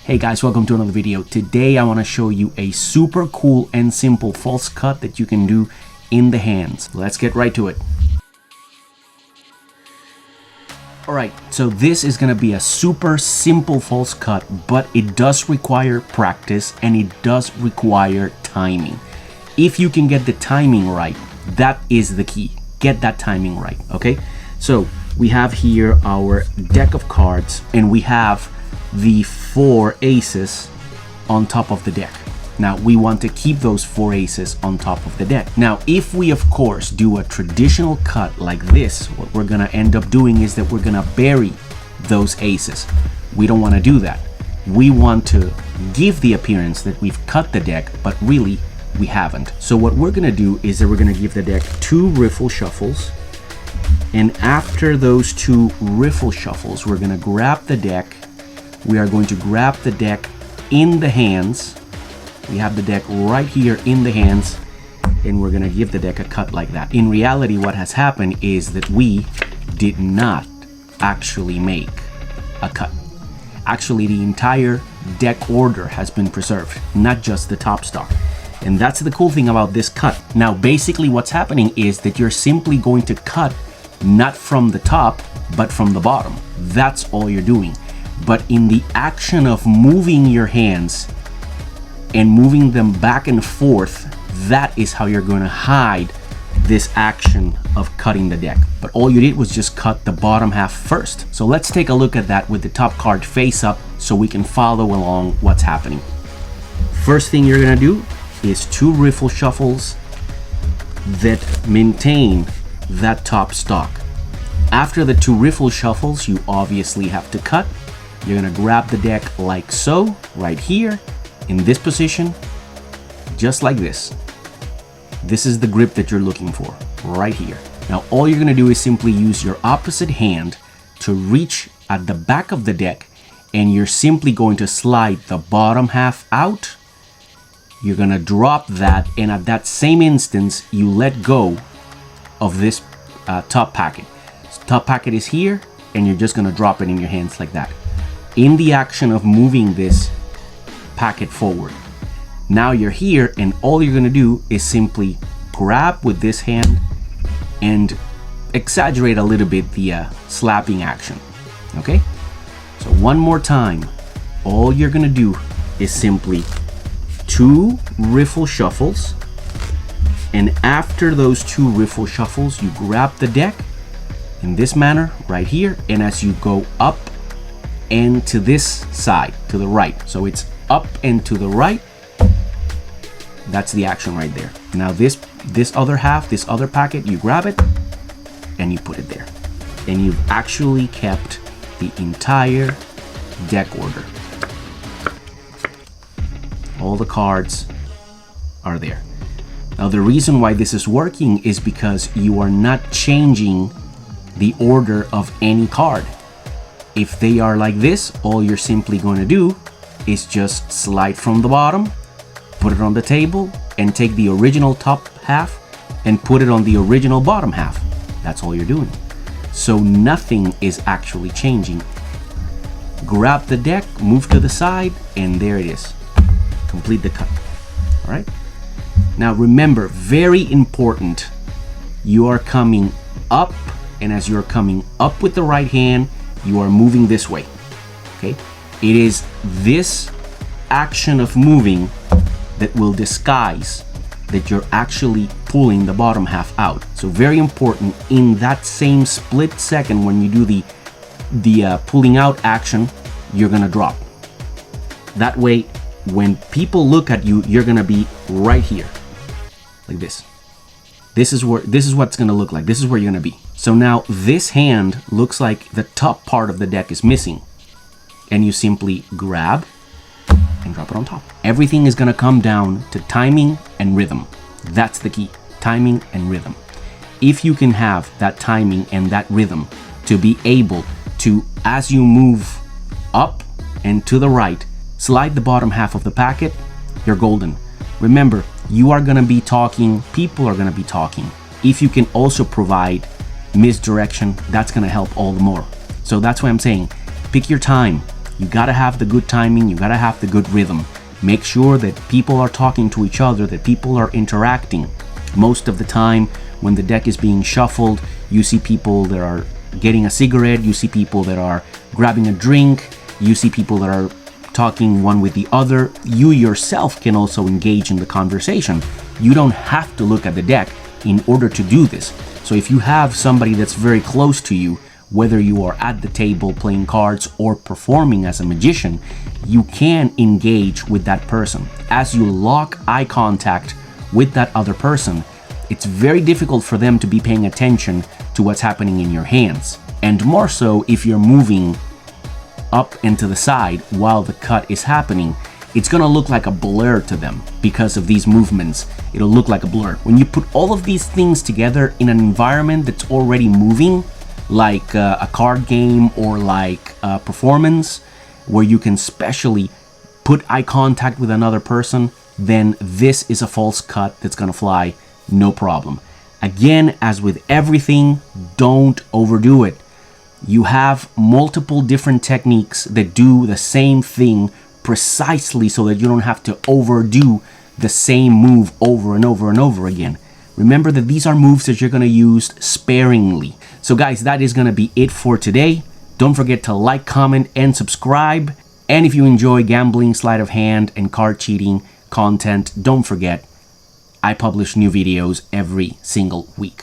Hey guys, welcome to another video. Today I want to show you a super cool and simple false cut that you can do in the hands. Let's get right to it. Alright, so this is going to be a super simple false cut, but it does require practice and it does require timing. If you can get the timing right, that is the key. Get that timing right, okay? So we have here our deck of cards and we have the 4 aces on top of the deck. Now we want to keep those 4 aces on top of the deck. Now if we of course do a traditional cut like this, what we're gonna end up doing is that we're gonna bury those aces. We don't want to do that. We want to give the appearance that we've cut the deck, but really we haven't. So what we're gonna do is that we're gonna give the deck 2 riffle shuffles, and after those 2 riffle shuffles we're gonna grab the deck. We are going to grab the deck in the hands. We have the deck right here in the hands, and we're gonna give the deck a cut like that. In reality, what has happened is that we did not actually make a cut. Actually, the entire deck order has been preserved, not just the top stock. And that's the cool thing about this cut. Now, basically what's happening is that you're simply going to cut not from the top, but from the bottom. That's all you're doing. But in the action of moving your hands and moving them back and forth, that is how you're going to hide this action of cutting the deck. But all you did was just cut the bottom half first. So let's take a look at that with the top card face up so we can follow along what's happening. First thing you're going to do is 2 riffle shuffles that maintain that top stock. After the 2 riffle shuffles, you obviously have to cut. You're gonna grab the deck like so, right here, in this position, just like this. This is the grip that you're looking for, right here. Now, all you're gonna do is simply use your opposite hand to reach at the back of the deck, and you're simply going to slide the bottom half out. You're gonna drop that, and at that same instance, you let go of this top packet. So top packet is here, and you're just gonna drop it in your hands like that. In the action of moving this packet forward. Now you're here, and all you're gonna do is simply grab with this hand and exaggerate a little bit the slapping action, okay? So one more time, all you're gonna do is simply 2 riffle shuffles, and after those 2 riffle shuffles, you grab the deck in this manner right here, and as you go up and to this side, to the right. So it's up and to the right. That's the action right there. Now this other half, this other packet, you grab it and you put it there. And you've actually kept the entire deck order. All the cards are there. Now the reason why this is working is because you are not changing the order of any card. If they are like this, all you're simply going to do is just slide from the bottom, put it on the table, and take the original top half and put it on the original bottom half. That's all you're doing. So nothing is actually changing. Grab the deck, move to the side, and there it is. Complete the cut. All right? Now remember, very important, you are coming up, and as you're coming up with the right hand, you are moving this way, okay? It is this action of moving that will disguise that you're actually pulling the bottom half out. So very important, in that same split second when you do the pulling out action, you're gonna drop. That way, when people look at you, you're gonna be right here, like this. This is what's gonna look like. This is where you're gonna be. So now this hand looks like the top part of the deck is missing, and you simply grab and drop it on top. Everything is gonna come down to timing and rhythm. That's the key, timing and rhythm. If you can have that timing and that rhythm to be able to, as you move up and to the right, slide the bottom half of the packet, you're golden. Remember, you are gonna be talking, people are gonna be talking. If you can also provide misdirection, that's gonna help all the more. So that's why I'm saying, pick your time, You gotta have the good timing, you gotta have the good rhythm. Make sure that people are talking to each other, that people are interacting. Most of the time, when the deck is being shuffled, you see people that are getting a cigarette, you see people that are grabbing a drink, you see people that are talking one with the other. You yourself can also engage in the conversation. You don't have to look at the deck in order to do this. So if you have somebody that's very close to you, whether you are at the table playing cards or performing as a magician, you can engage with that person. As you lock eye contact with that other person, it's very difficult for them to be paying attention to what's happening in your hands. And more so if you're moving up and to the side while the cut is happening, it's gonna look like a blur to them because of these movements. It'll look like a blur. When you put all of these things together in an environment that's already moving, like a card game or like a performance, where you can specially put eye contact with another person, then this is a false cut that's gonna fly, no problem. Again, as with everything, don't overdo it. You have multiple different techniques that do the same thing precisely so that you don't have to overdo the same move over and over and over again. Remember that these are moves that you're going to use sparingly. So guys, that is going to be it for today. Don't forget to like, comment, and subscribe. And if you enjoy gambling, sleight of hand, and card cheating content, don't forget, I publish new videos every single week.